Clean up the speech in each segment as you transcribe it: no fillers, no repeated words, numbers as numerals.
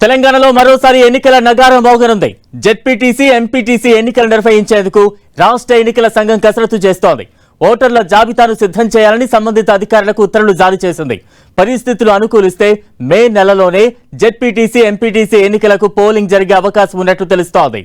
తెలంగాణలో మరోసారి ఎన్నికల నగారం మోగనుంది. జెడ్పీటీసీ, ఎంపీటీసీ ఎన్నికలు నిర్వహించేందుకు రాష్ట్ర ఎన్నికల సంఘం కసరత్తు చేస్తోంది. ఓటర్ల జాబితాను సిద్ధం చేయాలని సంబంధిత అధికారులకు ఉత్తర్వులు జారీ చేసింది. పరిస్థితులు అనుకూలిస్తే మే నెలలోనే జెడ్పీటీసీ, ఎంపీటీసీ ఎన్నికలకు పోలింగ్ జరిగే అవకాశం ఉన్నట్లు తెలుస్తోంది.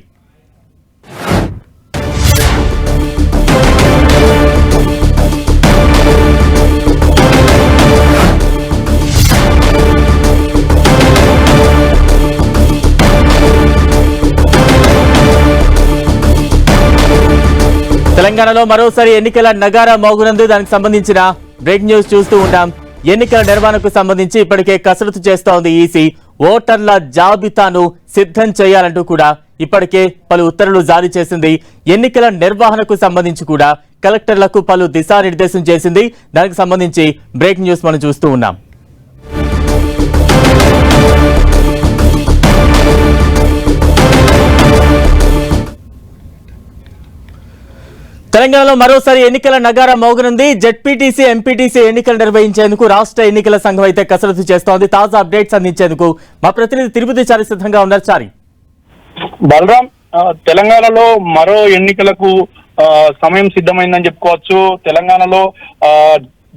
తెలంగాణలో మరోసారి ఎన్నికల నగారా మోగునందు దానికి సంబంధించిన బ్రేక్ న్యూస్ చూస్తూ ఉంటాం. ఎన్నికల నిర్వహణకు సంబంధించి ఇప్పటికే కసరత్తు చేస్తోంది ఈసీ. ఓటర్ల జాబితాను సిద్ధం చేయాలంటూ కూడా ఇప్పటికే పలు ఉత్తర్వులు జారీ చేసింది. ఎన్నికల నిర్వహణకు సంబంధించి కూడా కలెక్టర్లకు పలు దిశానిర్దేశం చేసింది. దానికి సంబంధించి బ్రేక్ న్యూస్ మనం చూస్తూ ఉన్నాం. తెలంగాణలో మరోసారి ఎన్నికల నగారా మోగనుంది. జెడ్పీటీసీ, ఎంపీటీసీ ఎన్నికలు నిర్వహించేందుకు రాష్ట్ర ఎన్నికల సంఘం అయితే కసరత్తు చేస్తోంది. తాజా అప్డేట్స్ అందించేందుకు మా ప్రతినిధి తిరుపతి చారి సిద్ధంగా ఉన్నారు. చారి, బలరాం, తెలంగాణలో మరో ఎన్నికలకు సమయం సిద్ధమైందని చెప్పుకోవచ్చు. తెలంగాణలో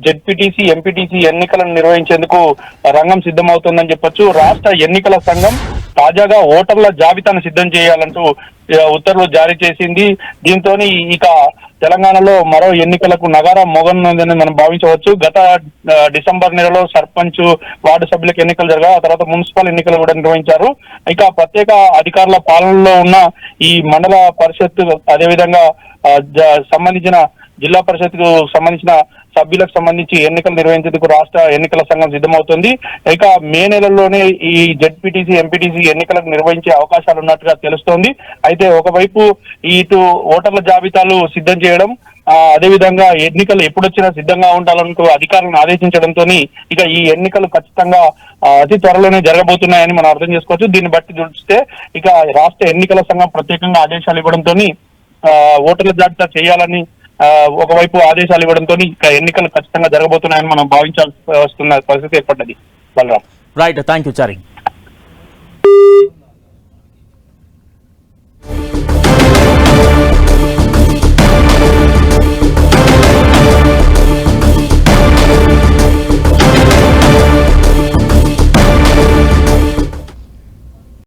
జెడ్పీటీసీ, ఎంపీటీసీ ఎన్నికలను నిర్వహించేందుకు రంగం సిద్ధమవుతోందని చెప్పొచ్చు. రాష్ట్ర ఎన్నికల సంఘం తాజాగా ఓటర్ల జాబితాను సిద్ధం చేయాలంటూ ఉత్తర్వులు జారీ చేసింది. దీంతో ఇక తెలంగాణలో మరో ఎన్నికలకు నగారా మోగనుందని మనం భావించవచ్చు. గత డిసెంబర్ నెలలో సర్పంచ్, వార్డు సభ్యులకు ఎన్నికలు జరగా, ఆ తర్వాత మున్సిపల్ ఎన్నికలు కూడా నిర్వహించారు. ఇక ప్రత్యేక అధికారుల పాలనలో ఉన్న ఈ మండల పరిషత్, అదేవిధంగా సంబంధించిన జిల్లా పరిషత్ కు సంబంధించిన సభ్యులకు సంబంధించి ఎన్నికలు నిర్వహించేందుకు రాష్ట్ర ఎన్నికల సంఘం సిద్ధమవుతుంది. ఇక మే నెలలోనే ఈ జెడ్పీటీసీ, ఎంపీటీసీ ఎన్నికలకు నిర్వహించే అవకాశాలు ఉన్నట్టుగా తెలుస్తోంది. అయితే ఒకవైపు ఇటు ఓటర్ల జాబితాలు సిద్ధం చేయడం, అదేవిధంగా ఎన్నికలు ఎప్పుడొచ్చినా సిద్ధంగా ఉండాలంటూ అధికారులను ఆదేశించడంతో ఇక ఈ ఎన్నికలు ఖచ్చితంగా అతి త్వరలోనే జరగబోతున్నాయని మనం అర్థం చేసుకోవచ్చు. దీన్ని బట్టి చూస్తే ఇక రాష్ట్ర ఎన్నికల సంఘం ప్రత్యేకంగా ఆదేశాలు ఇవ్వడంతో ఓటర్ల జాబితా చేయాలని ఒకవైపు ఆదేశాలు ఇవ్వడంతో ఇక ఎన్నికలు ఖచ్చితంగా జరగబోతున్నాయని మనం భావించాల్సి వస్తున్న పరిస్థితి ఏర్పడ్డది. Balaram, right, thank you Chari.